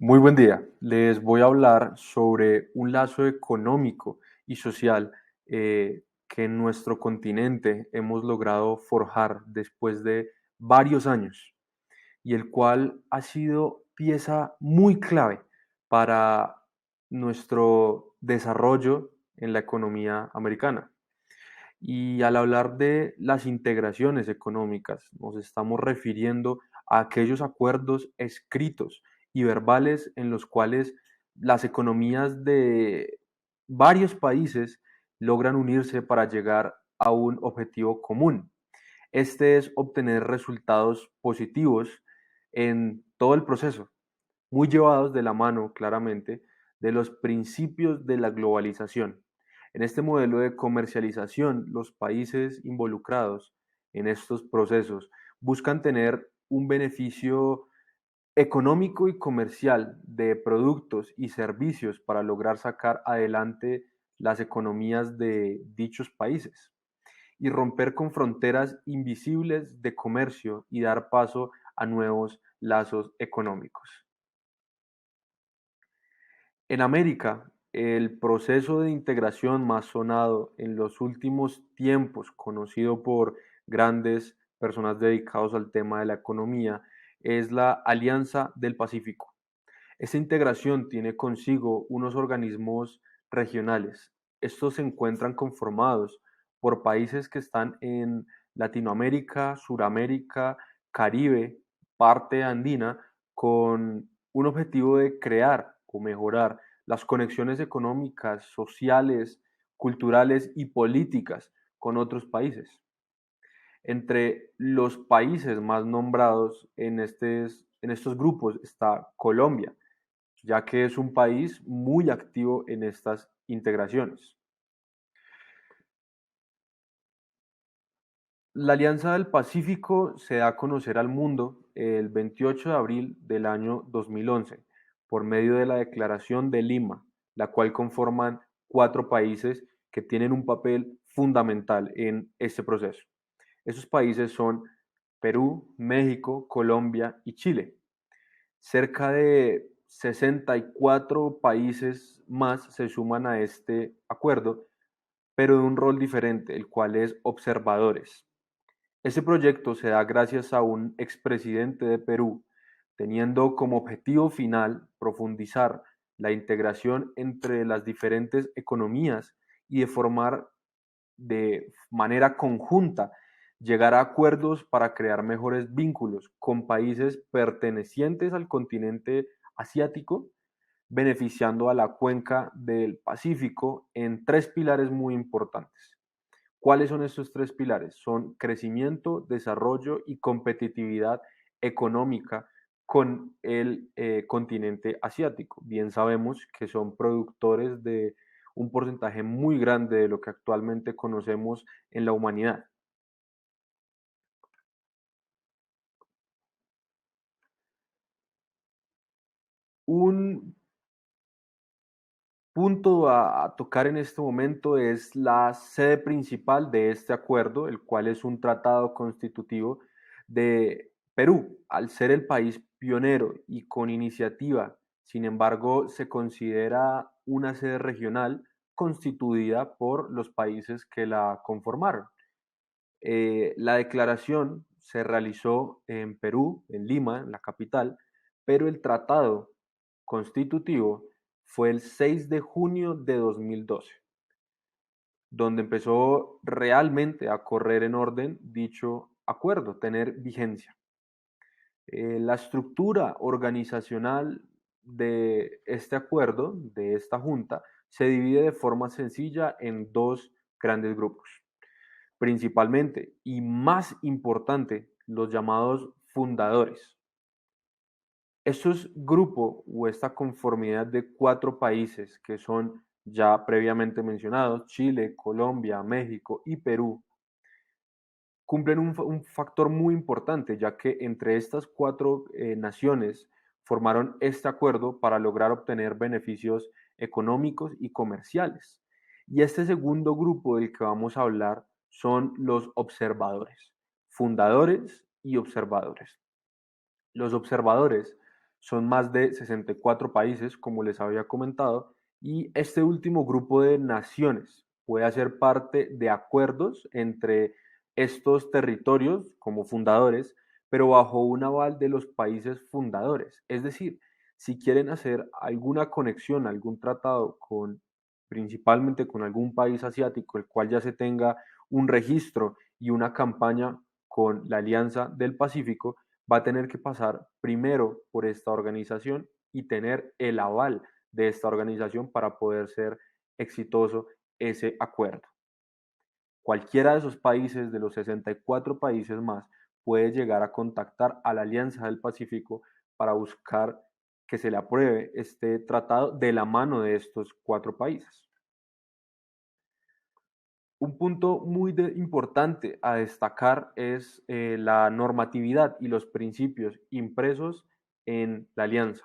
Muy buen día. Les voy a hablar sobre un lazo económico y social que en nuestro continente hemos logrado forjar después de varios años y el cual ha sido pieza muy clave para nuestro desarrollo en la economía americana. Y al hablar de las integraciones económicas, nos estamos refiriendo a aquellos acuerdos escritos y verbales en los cuales las economías de varios países logran unirse para llegar a un objetivo común. Este es obtener resultados positivos en todo el proceso, muy llevados de la mano, claramente, de los principios de la globalización. En este modelo de comercialización, los países involucrados en estos procesos buscan tener un beneficio económico y comercial de productos y servicios para lograr sacar adelante las economías de dichos países y romper con fronteras invisibles de comercio y dar paso a nuevos lazos económicos. En América, el proceso de integración más sonado en los últimos tiempos, conocido por grandes personas dedicados al tema de la economía, es la Alianza del Pacífico. Esta integración tiene consigo unos organismos regionales. Estos se encuentran conformados por países que están en Latinoamérica, Suramérica, Caribe, parte andina, con un objetivo de crear o mejorar las conexiones económicas, sociales, culturales y políticas con otros países. Entre los países más nombrados en estos grupos está Colombia, ya que es un país muy activo en estas integraciones. La Alianza del Pacífico se da a conocer al mundo el 28 de abril del año 2011 por medio de la Declaración de Lima, la cual conforman 4 países que tienen un papel fundamental en este proceso. Esos países son Perú, México, Colombia y Chile. Cerca de 64 países más se suman a este acuerdo, pero de un rol diferente, el cual es observadores. Este proyecto se da gracias a un expresidente de Perú, teniendo como objetivo final profundizar la integración entre las diferentes economías y de formar de manera conjunta llegar a acuerdos para crear mejores vínculos con países pertenecientes al continente asiático, beneficiando a la cuenca del Pacífico en 3 pilares muy importantes. ¿Cuáles son estos 3 pilares? Son crecimiento, desarrollo y competitividad económica con el continente asiático. Bien sabemos que son productores de un porcentaje muy grande de lo que actualmente conocemos en la humanidad. Un punto a tocar en este momento es la sede principal de este acuerdo, el cual es un tratado constitutivo de Perú, al ser el país pionero y con iniciativa. Sin embargo, se considera una sede regional constituida por los países que la conformaron. La declaración se realizó en Perú, en Lima, en la capital, pero el tratado constitutivo fue el 6 de junio de 2012, donde empezó realmente a correr en orden dicho acuerdo, tener vigencia. La estructura organizacional de este acuerdo, de esta junta, se divide de forma sencilla en 2 grandes grupos principalmente y más importante, los llamados fundadores. Estos grupos o esta conformidad de 4 países que son ya previamente mencionados, Chile, Colombia, México y Perú, cumplen un factor muy importante, ya que entre estas 4 naciones formaron este acuerdo para lograr obtener beneficios económicos y comerciales. Y este segundo grupo del que vamos a hablar son los observadores, fundadores y observadores. Los observadores Son más de 64 países, como les había comentado, y este último grupo de naciones puede hacer parte de acuerdos entre estos territorios como fundadores, pero bajo un aval de los países fundadores. Es decir, si quieren hacer alguna conexión, algún tratado con principalmente con algún país asiático, el cual ya se tenga un registro y una campaña con la Alianza del Pacífico, va a tener que pasar primero por esta organización y tener el aval de esta organización para poder ser exitoso ese acuerdo. Cualquiera de esos países, de los 64 países más, puede llegar a contactar a la Alianza del Pacífico para buscar que se le apruebe este tratado de la mano de estos 4 países. Un punto muy importante a destacar es la normatividad y los principios impresos en la alianza.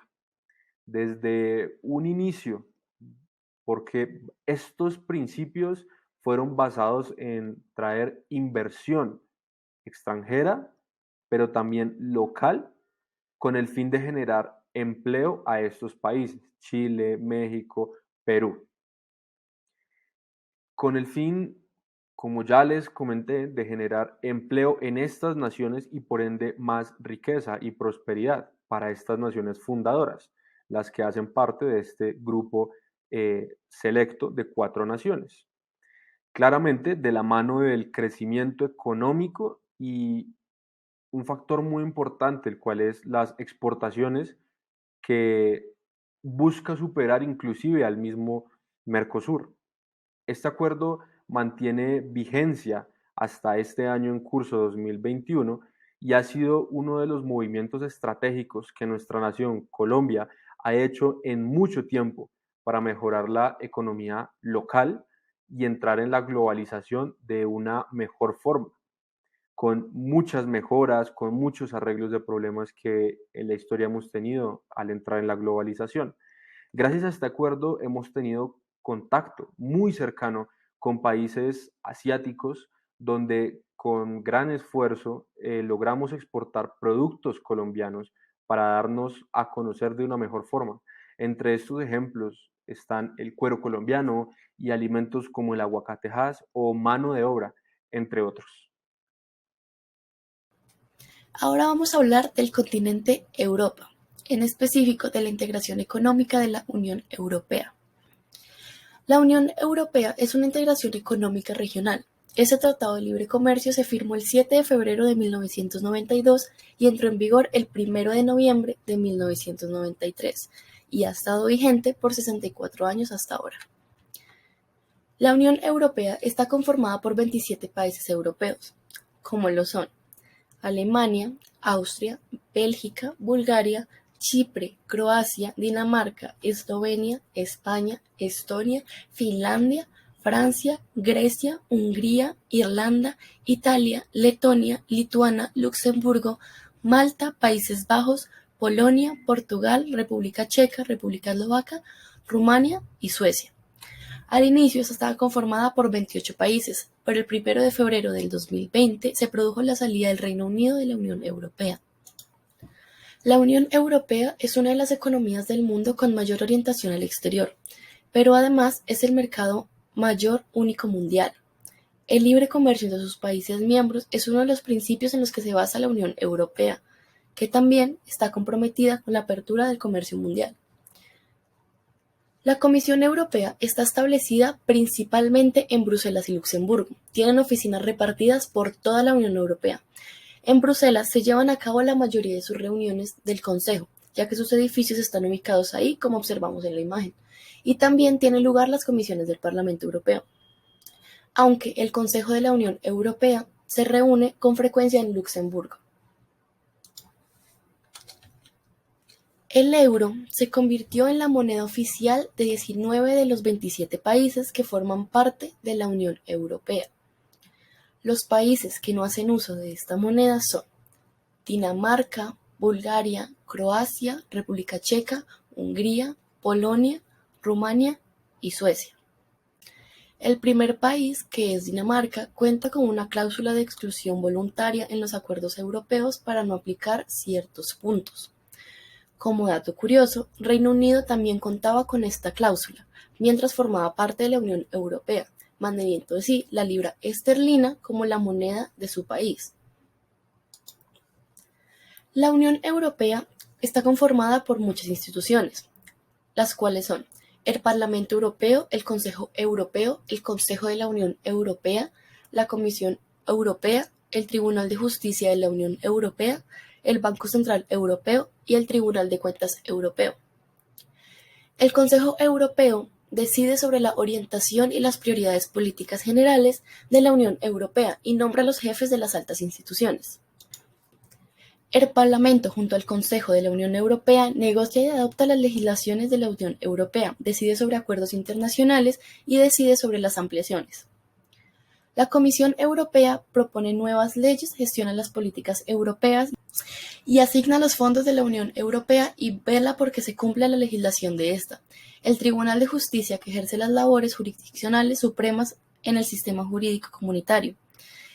Desde un inicio, porque estos principios fueron basados en traer inversión extranjera, pero también local, con el fin de generar empleo a estos países, Chile, México, Perú. Con el fin, como ya les comenté, de generar empleo en estas naciones y por ende más riqueza y prosperidad para estas naciones fundadoras, las que hacen parte de este grupo selecto de 4 naciones. Claramente, de la mano del crecimiento económico y un factor muy importante, el cual es las exportaciones, que busca superar inclusive al mismo Mercosur. Este acuerdo mantiene vigencia hasta este año en curso 2021 y ha sido uno de los movimientos estratégicos que nuestra nación, Colombia, ha hecho en mucho tiempo para mejorar la economía local y entrar en la globalización de una mejor forma, con muchas mejoras, con muchos arreglos de problemas que en la historia hemos tenido al entrar en la globalización. Gracias a este acuerdo hemos tenido contacto muy cercano con países asiáticos donde con gran esfuerzo logramos exportar productos colombianos para darnos a conocer de una mejor forma. Entre estos ejemplos están el cuero colombiano y alimentos como el aguacatejas o mano de obra, entre otros. Ahora vamos a hablar del continente Europa, en específico de la integración económica de la Unión Europea. La Unión Europea es una integración económica regional. Este tratado de libre comercio se firmó el 7 de febrero de 1992 y entró en vigor el 1 de noviembre de 1993 y ha estado vigente por 64 años hasta ahora. La Unión Europea está conformada por 27 países europeos, como lo son Alemania, Austria, Bélgica, Bulgaria, Chipre, Croacia, Dinamarca, Eslovenia, España, Estonia, Finlandia, Francia, Grecia, Hungría, Irlanda, Italia, Letonia, Lituania, Luxemburgo, Malta, Países Bajos, Polonia, Portugal, República Checa, República Eslovaca, Rumania y Suecia. Al inicio esta estaba conformada por 28 países, pero el 1 de febrero del 2020 se produjo la salida del Reino Unido de la Unión Europea. La Unión Europea es una de las economías del mundo con mayor orientación al exterior, pero además es el mercado mayor único mundial. El libre comercio entre sus países miembros es uno de los principios en los que se basa la Unión Europea, que también está comprometida con la apertura del comercio mundial. La Comisión Europea está establecida principalmente en Bruselas y Luxemburgo. Tienen oficinas repartidas por toda la Unión Europea. En Bruselas se llevan a cabo la mayoría de sus reuniones del Consejo, ya que sus edificios están ubicados ahí, como observamos en la imagen. Y también tienen lugar las comisiones del Parlamento Europeo. Aunque el Consejo de la Unión Europea se reúne con frecuencia en Luxemburgo. El euro se convirtió en la moneda oficial de 19 de los 27 países que forman parte de la Unión Europea. Los países que no hacen uso de esta moneda son Dinamarca, Bulgaria, Croacia, República Checa, Hungría, Polonia, Rumania y Suecia. El primer país, que es Dinamarca, cuenta con una cláusula de exclusión voluntaria en los acuerdos europeos para no aplicar ciertos puntos. Como dato curioso, Reino Unido también contaba con esta cláusula, mientras formaba parte de la Unión Europea, manteniendo así la libra esterlina como la moneda de su país. La Unión Europea está conformada por muchas instituciones, las cuales son el Parlamento Europeo, el Consejo Europeo, el Consejo de la Unión Europea, la Comisión Europea, el Tribunal de Justicia de la Unión Europea, el Banco Central Europeo y el Tribunal de Cuentas Europeo. El Consejo Europeo decide sobre la orientación y las prioridades políticas generales de la Unión Europea y nombra a los jefes de las altas instituciones. El Parlamento, junto al Consejo de la Unión Europea, negocia y adopta las legislaciones de la Unión Europea, decide sobre acuerdos internacionales y decide sobre las ampliaciones. La Comisión Europea propone nuevas leyes, gestiona las políticas europeas y asigna los fondos de la Unión Europea y vela por que se cumpla la legislación de esta. El Tribunal de Justicia, que ejerce las labores jurisdiccionales supremas en el sistema jurídico comunitario.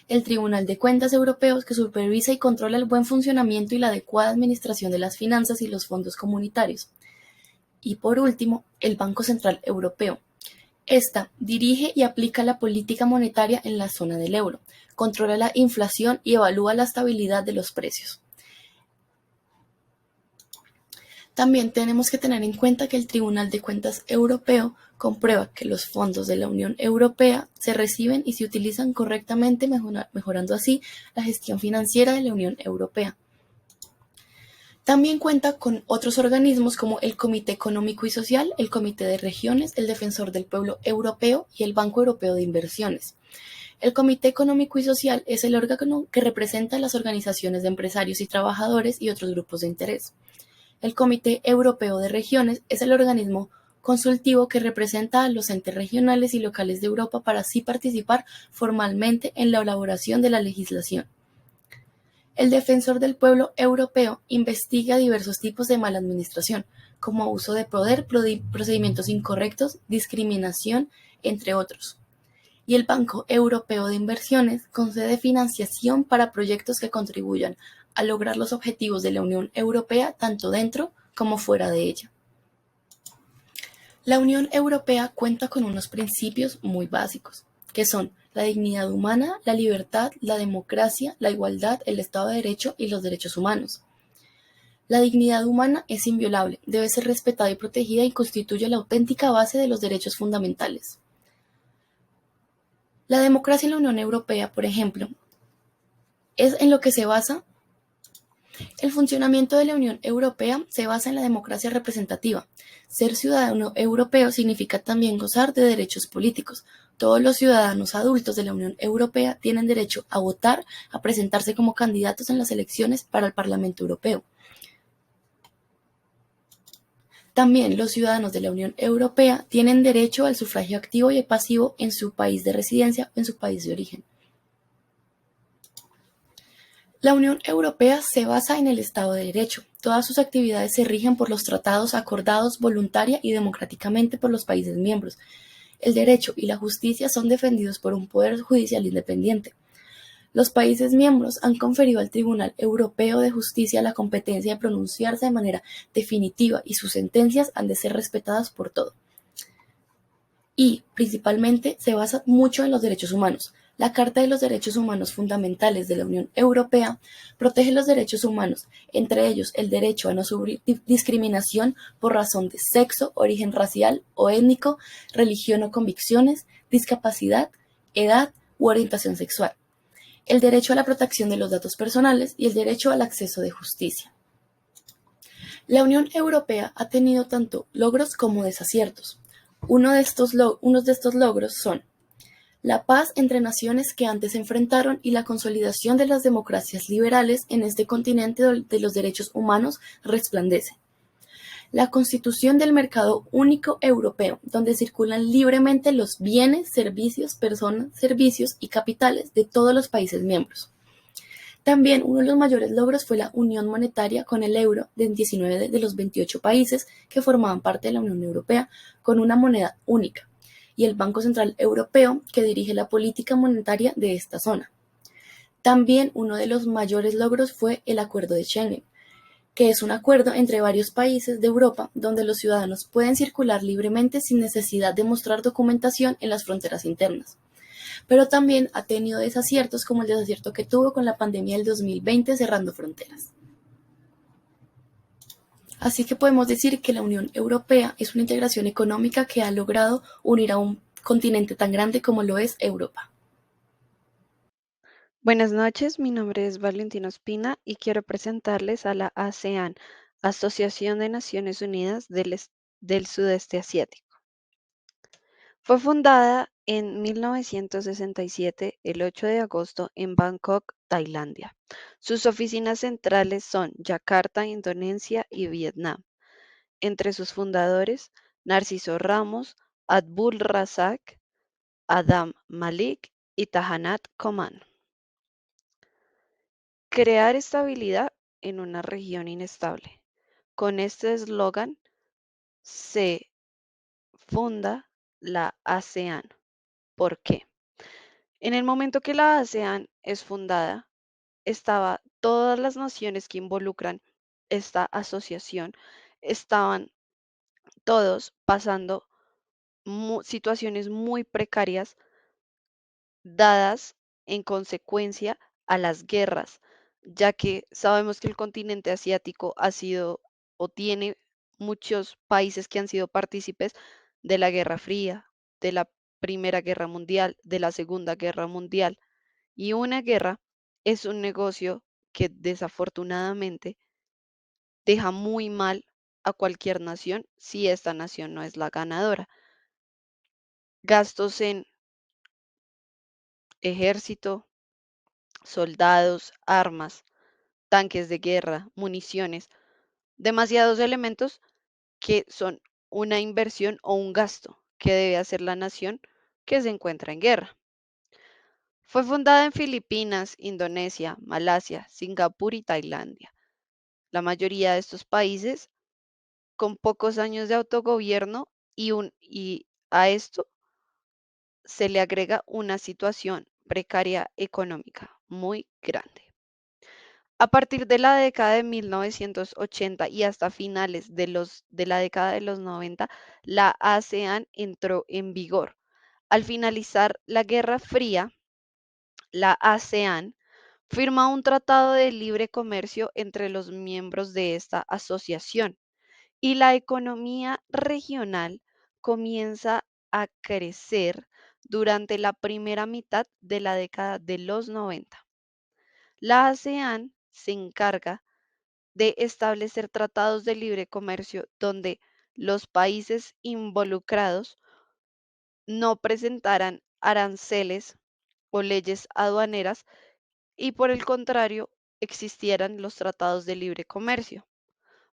El Tribunal de Cuentas Europeos, que supervisa y controla el buen funcionamiento y la adecuada administración de las finanzas y los fondos comunitarios. Y por último, el Banco Central Europeo. Esta dirige y aplica la política monetaria en la zona del euro, controla la inflación y evalúa la estabilidad de los precios. También tenemos que tener en cuenta que el Tribunal de Cuentas Europeo comprueba que los fondos de la Unión Europea se reciben y se utilizan correctamente, mejorando así la gestión financiera de la Unión Europea. También cuenta con otros organismos como el Comité Económico y Social, el Comité de Regiones, el Defensor del Pueblo Europeo y el Banco Europeo de Inversiones. El Comité Económico y Social es el órgano que representa a las organizaciones de empresarios y trabajadores y otros grupos de interés. El Comité Europeo de Regiones es el organismo consultivo que representa a los entes regionales y locales de Europa para así participar formalmente en la elaboración de la legislación. El Defensor del Pueblo Europeo investiga diversos tipos de mala administración, como abuso de poder, procedimientos incorrectos, discriminación, entre otros. Y el Banco Europeo de Inversiones concede financiación para proyectos que contribuyan a lograr los objetivos de la Unión Europea tanto dentro como fuera de ella. La Unión Europea cuenta con unos principios muy básicos, que son la dignidad humana, la libertad, la democracia, la igualdad, el Estado de Derecho y los derechos humanos. La dignidad humana es inviolable, debe ser respetada y protegida y constituye la auténtica base de los derechos fundamentales. La democracia en la Unión Europea, por ejemplo, es en lo que se basa. El funcionamiento de la Unión Europea se basa en la democracia representativa. Ser ciudadano europeo significa también gozar de derechos políticos. Todos los ciudadanos adultos de la Unión Europea tienen derecho a votar, a presentarse como candidatos en las elecciones para el Parlamento Europeo. También los ciudadanos de la Unión Europea tienen derecho al sufragio activo y pasivo en su país de residencia o en su país de origen. La Unión Europea se basa en el Estado de Derecho. Todas sus actividades se rigen por los tratados acordados voluntaria y democráticamente por los países miembros. El derecho y la justicia son defendidos por un poder judicial independiente. Los países miembros han conferido al Tribunal Europeo de Justicia la competencia de pronunciarse de manera definitiva y sus sentencias han de ser respetadas por todo. Y, principalmente, se basa mucho en los derechos humanos. La Carta de los Derechos Humanos Fundamentales de la Unión Europea protege los derechos humanos, entre ellos el derecho a no sufrir discriminación por razón de sexo, origen racial o étnico, religión o convicciones, discapacidad, edad u orientación sexual, el derecho a la protección de los datos personales y el derecho al acceso de justicia. La Unión Europea ha tenido tanto logros como desaciertos. Unos de estos logros son la paz entre naciones que antes se enfrentaron y la consolidación de las democracias liberales en este continente de los derechos humanos resplandece. La constitución del mercado único europeo, donde circulan libremente los bienes, servicios, personas, servicios y capitales de todos los países miembros. También uno de los mayores logros fue la unión monetaria con el euro de 19 de los 28 países que formaban parte de la Unión Europea con una moneda única, y el Banco Central Europeo, que dirige la política monetaria de esta zona. También uno de los mayores logros fue el Acuerdo de Schengen, que es un acuerdo entre varios países de Europa donde los ciudadanos pueden circular libremente sin necesidad de mostrar documentación en las fronteras internas. Pero también ha tenido desaciertos como el desacierto que tuvo con la pandemia del 2020 cerrando fronteras. Así que podemos decir que la Unión Europea es una integración económica que ha logrado unir a un continente tan grande como lo es Europa. Buenas noches, mi nombre es Valentina Ospina y quiero presentarles a la ASEAN, Asociación de Naciones Unidas del Sudeste Asiático. Fue fundada en 1967, el 8 de agosto, en Bangkok, Tailandia. Sus oficinas centrales son Yakarta, Indonesia y Vietnam. Entre sus fundadores, Narciso Ramos, Abdul Razak, Adam Malik y Tahanat Koman. Crear estabilidad en una región inestable. Con este eslogan se funda la ASEAN. ¿Por qué? En el momento que la ASEAN es fundada, todas las naciones que involucran esta asociación estaban todos pasando situaciones muy precarias dadas en consecuencia a las guerras, ya que sabemos que el continente asiático ha sido o tiene muchos países que han sido partícipes de la Guerra Fría, de la Primera Guerra Mundial, de la Segunda Guerra Mundial, y una guerra es un negocio que desafortunadamente deja muy mal a cualquier nación si esta nación no es la ganadora. Gastos en ejército, soldados, armas, tanques de guerra, municiones, demasiados elementos que son una inversión o un gasto que debe hacer la nación que se encuentra en guerra. Fue fundada en Filipinas, Indonesia, Malasia, Singapur y Tailandia. La mayoría de estos países con pocos años de autogobierno y a esto se le agrega una situación precaria económica muy grande. A partir de la década de 1980 y hasta finales de la década de los 90, la ASEAN entró en vigor. Al finalizar la Guerra Fría, la ASEAN firma un tratado de libre comercio entre los miembros de esta asociación y la economía regional comienza a crecer durante la primera mitad de la década de los 90. La ASEAN se encarga de establecer tratados de libre comercio donde los países involucrados no presentaran aranceles o leyes aduaneras y por el contrario existieran los tratados de libre comercio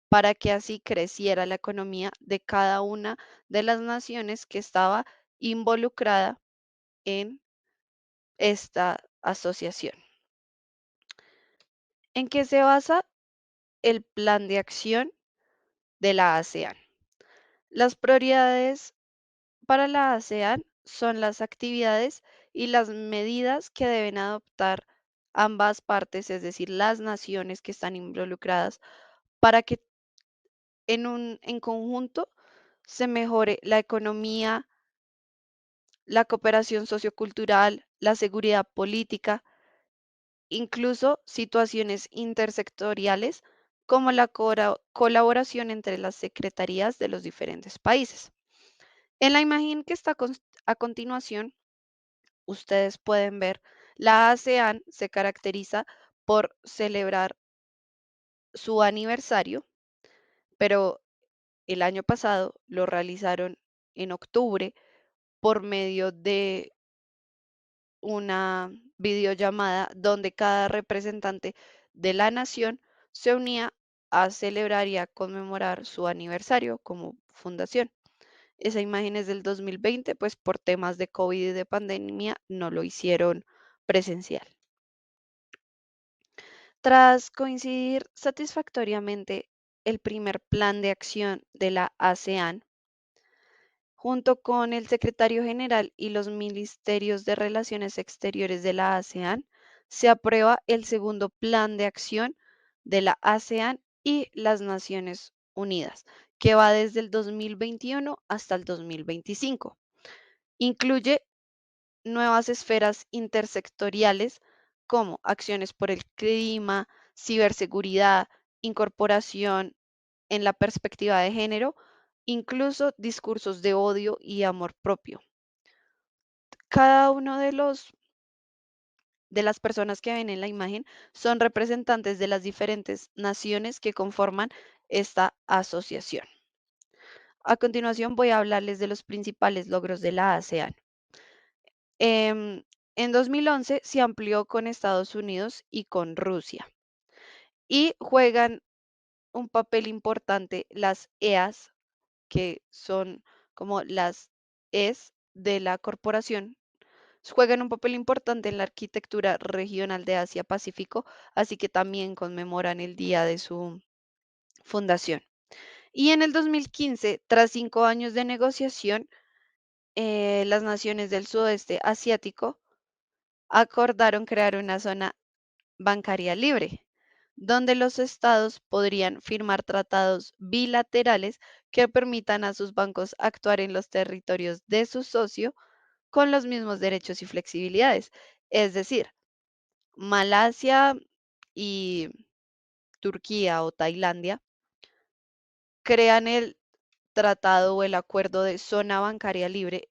para que así creciera la economía de cada una de las naciones que estaba involucrada en esta asociación. ¿En qué se basa el plan de acción de la ASEAN? Las prioridades para la ASEAN son las actividades y las medidas que deben adoptar ambas partes, es decir, las naciones que están involucradas, para que en conjunto se mejore la economía, la cooperación sociocultural, la seguridad política, incluso situaciones intersectoriales como la colaboración entre las secretarías de los diferentes países. En la imagen que está a continuación, ustedes pueden ver, la ASEAN se caracteriza por celebrar su aniversario, pero el año pasado lo realizaron en octubre por medio de una videollamada donde cada representante de la nación se unía a celebrar y a conmemorar su aniversario como fundación. Esa imagen es del 2020, pues por temas de COVID y de pandemia no lo hicieron presencial. Tras coincidir satisfactoriamente el primer plan de acción de la ASEAN, junto con el secretario general y los ministerios de Relaciones Exteriores de la ASEAN, se aprueba el segundo plan de acción de la ASEAN y las Naciones Unidas, que va desde el 2021 hasta el 2025. Incluye nuevas esferas intersectoriales como acciones por el clima, ciberseguridad, incorporación en la perspectiva de género, incluso discursos de odio y amor propio. Cada uno de las personas que ven en la imagen son representantes de las diferentes naciones que conforman esta asociación. A continuación voy a hablarles de los principales logros de la ASEAN. Em, en 2011 se amplió con Estados Unidos y con Rusia y juegan un papel importante las EAS, que son como las ES de la corporación. Juegan un papel importante en la arquitectura regional de Asia-Pacífico, así que también conmemoran el día de su fundación. Y en el 2015, tras 5 años de negociación, las naciones del sudeste asiático acordaron crear una zona bancaria libre, donde los estados podrían firmar tratados bilaterales que permitan a sus bancos actuar en los territorios de su socio con los mismos derechos y flexibilidades. Es decir, Malasia y Turquía o Tailandia crean el tratado o el acuerdo de zona bancaria libre,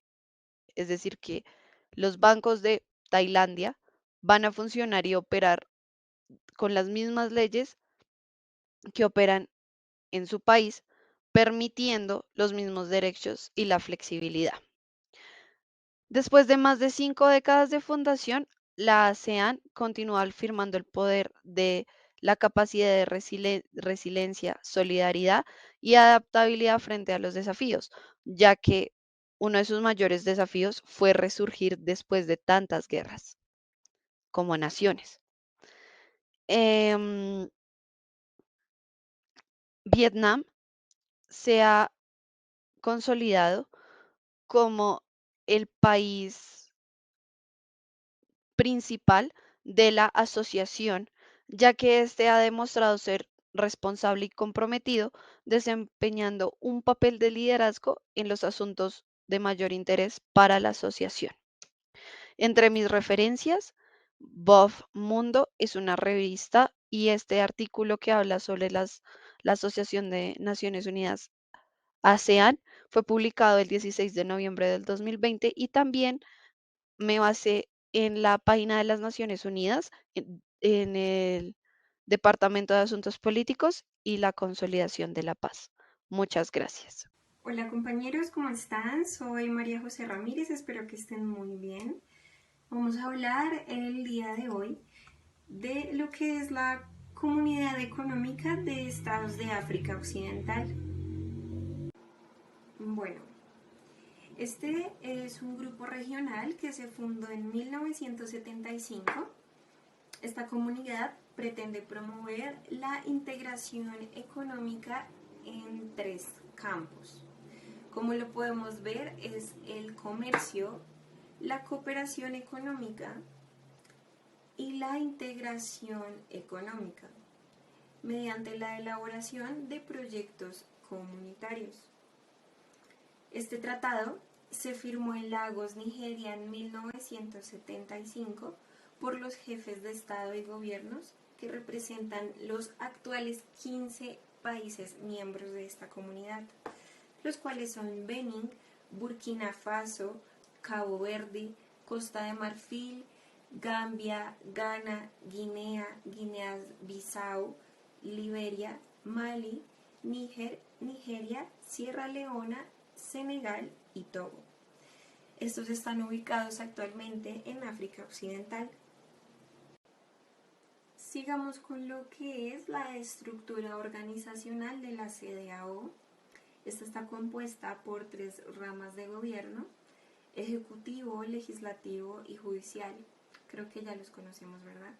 es decir, que los bancos de Tailandia van a funcionar y operar con las mismas leyes que operan en su país, permitiendo los mismos derechos y la flexibilidad. Después de más de 5 décadas de fundación, la ASEAN continúa afirmando el poder de la capacidad de resiliencia, solidaridad y adaptabilidad frente a los desafíos, ya que uno de sus mayores desafíos fue resurgir después de tantas guerras como naciones. Em, Vietnam se ha consolidado como el país principal de la asociación, ya que éste ha demostrado ser responsable y comprometido, desempeñando un papel de liderazgo en los asuntos de mayor interés para la asociación. Entre mis referencias, Bob Mundo es una revista y este artículo que habla sobre la Asociación de Naciones Unidas ASEAN fue publicado el 16 de noviembre del 2020 y también me basé en la página de las Naciones Unidas, en el Departamento de Asuntos Políticos y la Consolidación de la Paz. Muchas gracias. Hola compañeros, ¿cómo están? Soy María José Ramírez, espero que estén muy bien. Vamos a hablar el día de hoy de lo que es la Comunidad Económica de Estados de África Occidental. Bueno, este es un grupo regional que se fundó en 1975. Esta comunidad pretende promover la integración económica en 3 campos. Como lo podemos ver, es el comercio, la cooperación económica y la integración económica, mediante la elaboración de proyectos comunitarios. Este tratado se firmó en Lagos, Nigeria, en 1975 por los jefes de Estado y gobiernos que representan los actuales 15 países miembros de esta comunidad, los cuales son Benín, Burkina Faso, Cabo Verde, Costa de Marfil, Gambia, Ghana, Guinea, Guinea-Bissau, Liberia, Mali, Níger, Nigeria, Sierra Leona, Senegal y Togo. Estos están ubicados actualmente en África Occidental. Sigamos con lo que es la estructura organizacional de la CEDEAO. Esta está compuesta por 3 ramas de gobierno: ejecutivo, legislativo y judicial. Creo que ya los conocemos, ¿verdad?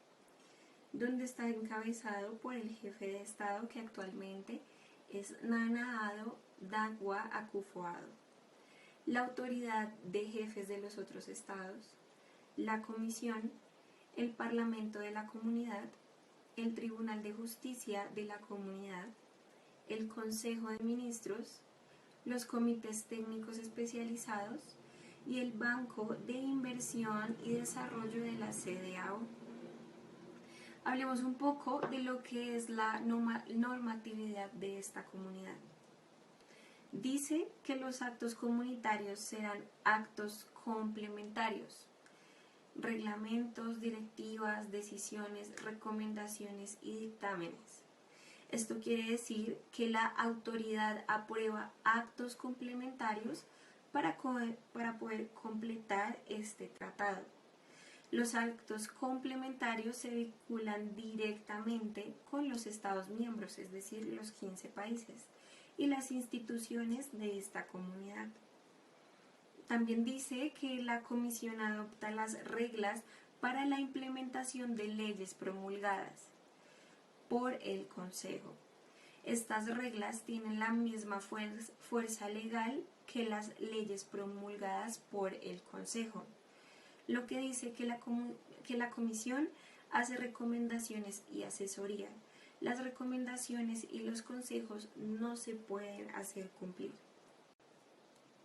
Donde está encabezado por el jefe de Estado, que actualmente es Nana Addo Dankwa Akufo-Addo. La autoridad de jefes de los otros estados, la comisión, el parlamento de la comunidad, el Tribunal de Justicia de la Comunidad, el Consejo de Ministros, los comités técnicos especializados y el Banco de Inversión y Desarrollo de la CEDEAO. Hablemos un poco de lo que es la normatividad de esta comunidad. Dice que los actos comunitarios serán actos complementarios. Reglamentos, directivas, decisiones, recomendaciones y dictámenes. Esto quiere decir que la autoridad aprueba actos complementarios para poder completar este tratado. Los actos complementarios se vinculan directamente con los Estados miembros, es decir, los 15 países, y las instituciones de esta comunidad. También dice que la Comisión adopta las reglas para la implementación de leyes promulgadas por el Consejo. Estas reglas tienen la misma fuerza legal que las leyes promulgadas por el Consejo, lo que dice que la Comisión hace recomendaciones y asesoría. Las recomendaciones y los consejos no se pueden hacer cumplir.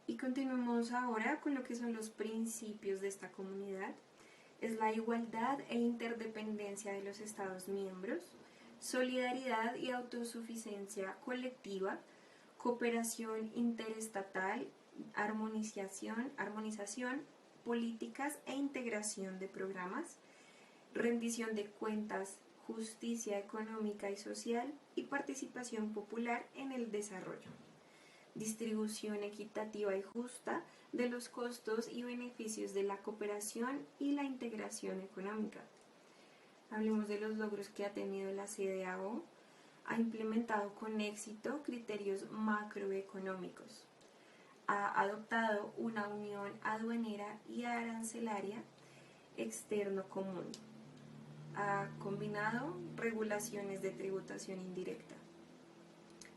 Y continuamos ahora con lo que son los principios de esta comunidad. Es la igualdad e interdependencia de los Estados miembros, solidaridad y autosuficiencia colectiva, cooperación interestatal, armonización, políticas e integración de programas, rendición de cuentas, justicia económica y social y participación popular en el desarrollo. Distribución equitativa y justa de los costos y beneficios de la cooperación y la integración económica. Hablemos de los logros que ha tenido la CEDEAO. Ha implementado con éxito criterios macroeconómicos. Ha adoptado una unión aduanera y arancelaria externo común. Ha combinado regulaciones de tributación indirecta.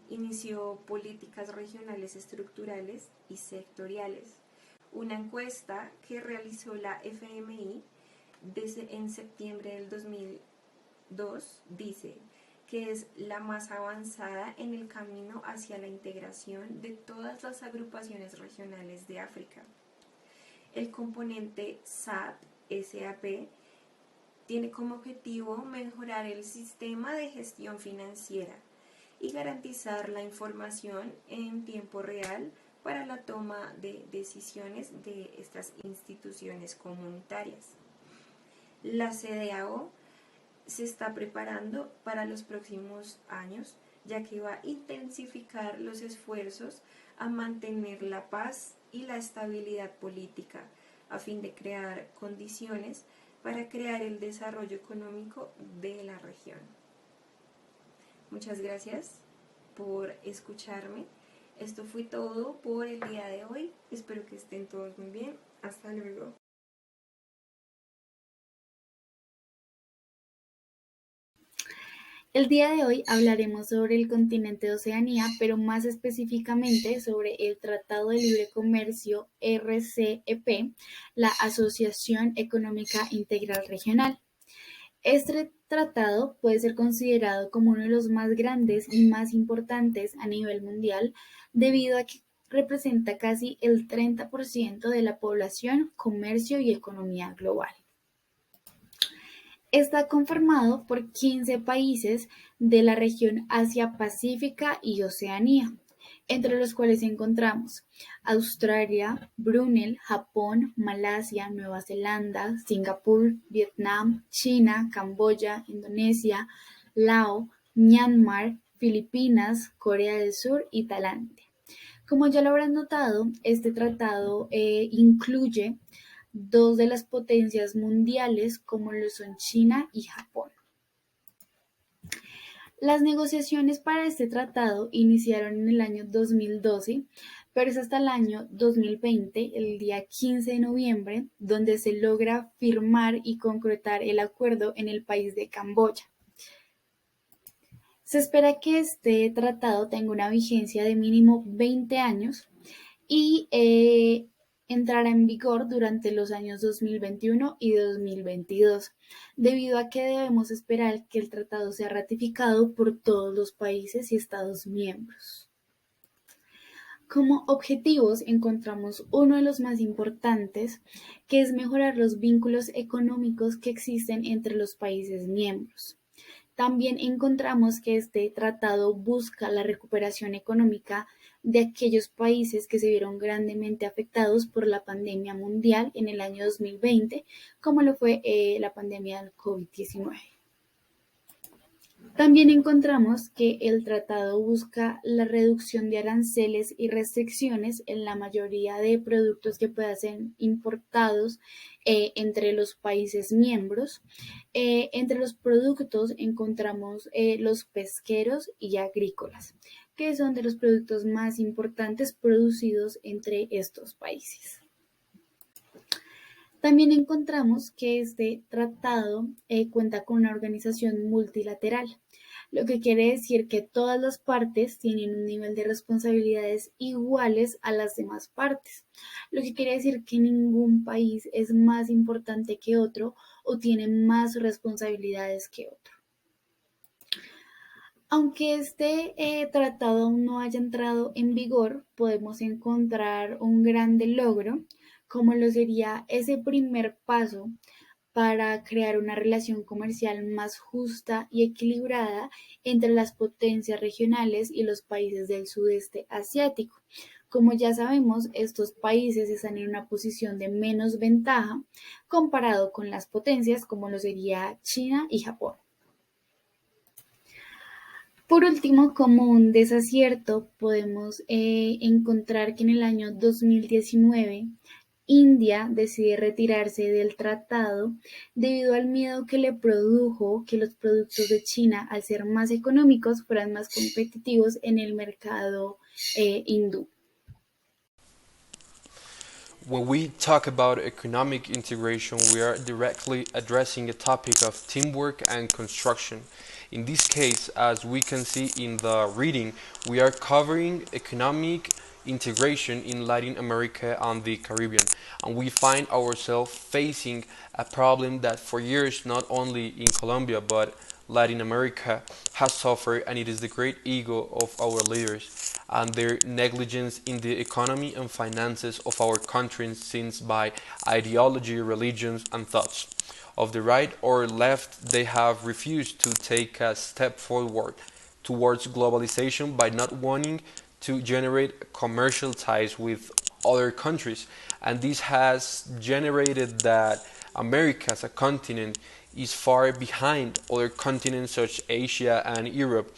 Inició políticas regionales estructurales y sectoriales. Una encuesta que realizó la FMI en septiembre del 2002 dice que es la más avanzada en el camino hacia la integración de todas las agrupaciones regionales de África. El componente SAP tiene como objetivo mejorar el sistema de gestión financiera y garantizar la información en tiempo real para la toma de decisiones de estas instituciones comunitarias. La CEDEAO se está preparando para los próximos años, ya que va a intensificar los esfuerzos a mantener la paz y la estabilidad política, a fin de crear condiciones para crear el desarrollo económico de la región. Muchas gracias por escucharme. Esto fue todo por el día de hoy. Espero que estén todos muy bien. Hasta luego. El día de hoy hablaremos sobre el continente de Oceanía, pero más específicamente sobre el Tratado de Libre Comercio RCEP, la Asociación Económica Integral Regional. Este tratado puede ser considerado como uno de los más grandes y más importantes a nivel mundial debido a que representa casi el 30% de la población, comercio y economía global. Está conformado por 15 países de la región Asia-Pacífica y Oceanía, entre los cuales encontramos Australia, Brunei, Japón, Malasia, Nueva Zelanda, Singapur, Vietnam, China, Camboya, Indonesia, Laos, Myanmar, Filipinas, Corea del Sur y Tailandia. Como ya lo habrán notado, este tratado incluye dos de las potencias mundiales como lo son China y Japón. Las negociaciones para este tratado iniciaron en el año 2012, pero es hasta el año 2020, el día 15 de noviembre, donde se logra firmar y concretar el acuerdo en el país de Camboya. Se espera que este tratado tenga una vigencia de mínimo 20 años y Entrará en vigor durante los años 2021 y 2022, debido a que debemos esperar que el tratado sea ratificado por todos los países y estados miembros. Como objetivos encontramos uno de los más importantes, que es mejorar los vínculos económicos que existen entre los países miembros. También encontramos que este tratado busca la recuperación económica de aquellos países que se vieron grandemente afectados por la pandemia mundial en el año 2020, como lo fue la pandemia del COVID-19. También encontramos que el tratado busca la reducción de aranceles y restricciones en la mayoría de productos que puedan ser importados entre los países miembros. Entre los productos encontramos los pesqueros y agrícolas, que son de los productos más importantes producidos entre estos países. También encontramos que este tratado cuenta con una organización multilateral, lo que quiere decir que todas las partes tienen un nivel de responsabilidades iguales a las demás partes, lo que quiere decir que ningún país es más importante que otro o tiene más responsabilidades que otro. Aunque este tratado aún no haya entrado en vigor, podemos encontrar un grande logro, como lo sería ese primer paso para crear una relación comercial más justa y equilibrada entre las potencias regionales y los países del sudeste asiático. Como ya sabemos, estos países están en una posición de menos ventaja comparado con las potencias como lo sería China y Japón. Por último, como un desacierto, podemos encontrar que en el año 2019 India decide retirarse del tratado debido al miedo que le produjo que los productos de China, al ser más económicos, fueran más competitivos en el mercado hindú. When we talk about economic integration, we are directly addressing a topic of teamwork and construction. In this case, as we can see in the reading, we are covering economic integration in Latin America and the Caribbean, and we find ourselves facing a problem that for years, not only in Colombia but Latin America, has suffered, and it is the great ego of our leaders and their negligence in the economy and finances of our country, since by ideology, religions, and thoughts of the right or left, they have refused to take a step forward towards globalization by not wanting to generate commercial ties with other countries. And this has generated that America as a continent is far behind other continents such as Asia and Europe,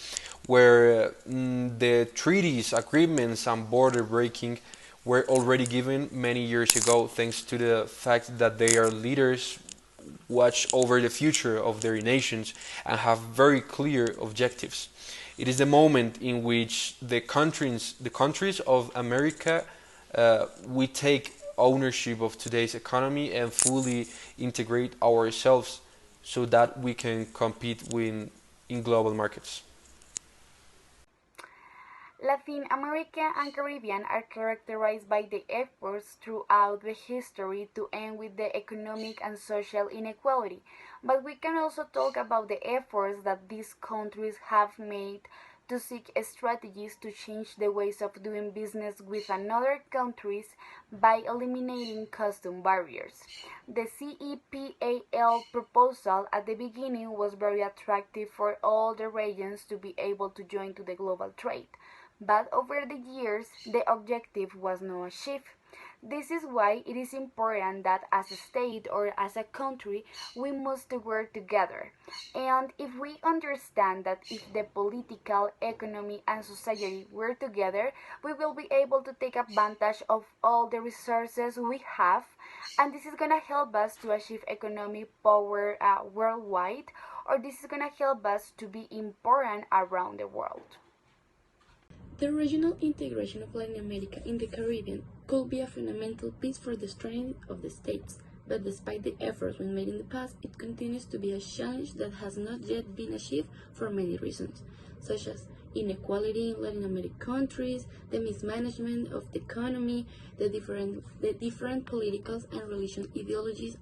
where the treaties, agreements, and border breaking were already given many years ago, thanks to the fact that their leaders watch over the future of their nations and have very clear objectives. It is the moment in which the countries of America, we take ownership of today's economy and fully integrate ourselves so that we can compete in global markets. Latin America and Caribbean are characterized by the efforts throughout the history to end with the economic and social inequality, but we can also talk about the efforts that these countries have made to seek strategies to change the ways of doing business with another countries by eliminating custom barriers. The CEPAL proposal at the beginning was very attractive for all the regions to be able to join to the global trade, but over the years the objective was not achieved. This is why it is important that as a state or as a country we must work together. And if we understand that if the political, economy and society work together, we will be able to take advantage of all the resources we have, and this is going to help us to achieve economic power worldwide, or this is going to help us to be important around the world. The regional integration of Latin America in the Caribbean could be a fundamental piece for the strength of the states, but despite the efforts we made in the past, it continues to be a challenge that has not yet been achieved for many reasons, such as inequality in Latin American countries, the mismanagement of the economy, the different political and religious ideologies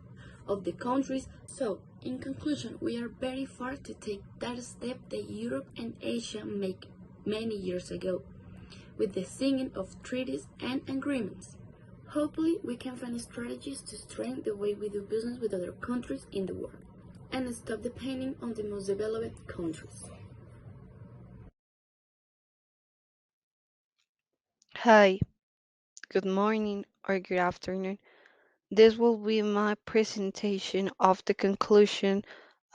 of the countries. So, in conclusion, we are very far to take that step that Europe and Asia made many years ago, with the signing of treaties and agreements. Hopefully, we can find strategies to strengthen the way we do business with other countries in the world and stop depending on the most developed countries. Hi, good morning or good afternoon. This will be my presentation of the conclusion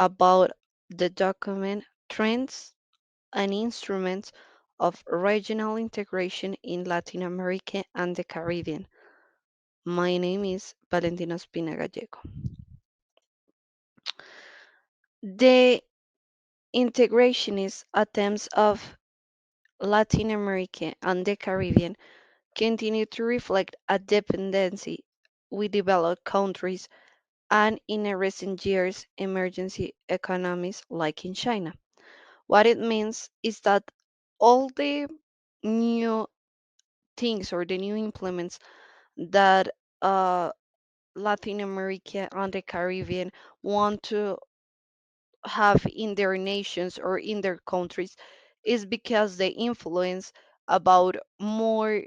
about the document Trends and Instruments of Regional Integration in Latin America and the Caribbean. My name is Valentina Espina Gallego. The integrationist attempts of Latin America and the Caribbean continue to reflect a dependency with developed countries and in recent years emergency economies like in China. What it means is that all the new things or the new implements that Latin America and the Caribbean want to have in their nations or in their countries is because they influence about more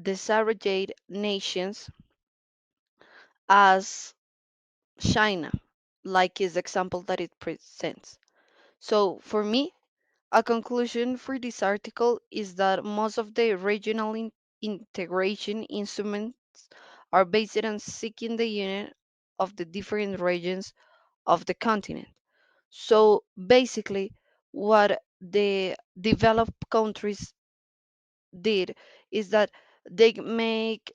desarrolled nations as China, like his example that it presents. So for me, a conclusion for this article is that most of the regional integration instruments are based on seeking the union of the different regions of the continent. So basically, what the developed countries did is that they make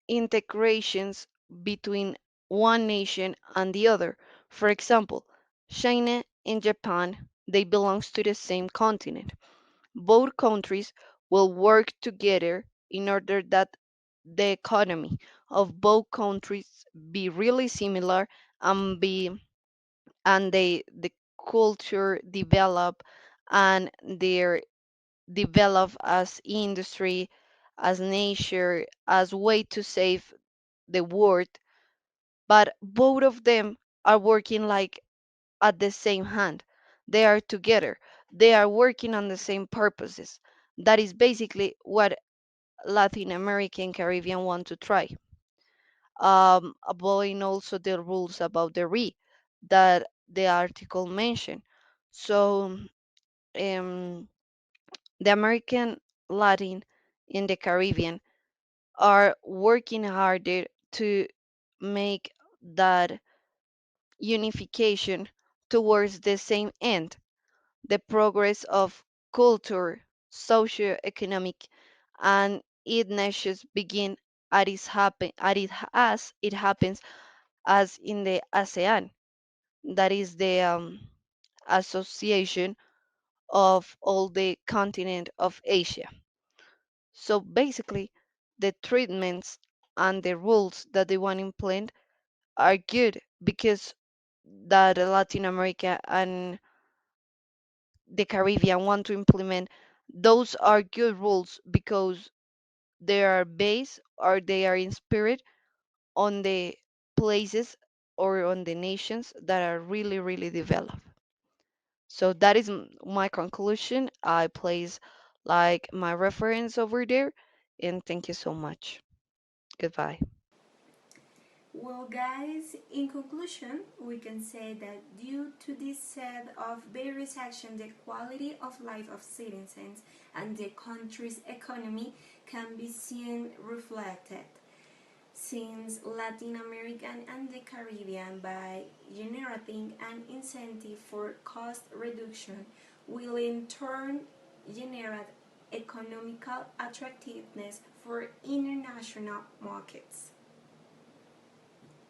integrations between one nation and the other. For example, China and Japan, they belong to the same continent. Both countries will work together in order that the economy of both countries be really similar and be and the culture develop and their develop as industry, as nature, as way to save the world, but both of them are working like at the same hand. They are together. They are working on the same purposes. That is basically what Latin American Caribbean want to try. Avoiding also the rules about the that the article mentioned. So the American Latin in the Caribbean are working harder to make that unification towards the same end, the progress of culture, socio-economic, and it should begin as it happens as in the ASEAN, that is the association of all the continent of Asia. So basically, the treatments and the rules that they want to implement are good because that Latin America and the Caribbean want to implement, those are good rules because they are based or they are inspired on the places or on the nations that are really, really developed. So that is my conclusion. I place like my reference over there, and thank you so much. Goodbye. Well, guys, in conclusion, we can say that due to this set of various actions, the quality of life of citizens and the country's economy can be seen reflected since Latin America and the Caribbean by generating an incentive for cost reduction will in turn generate economical attractiveness for international markets.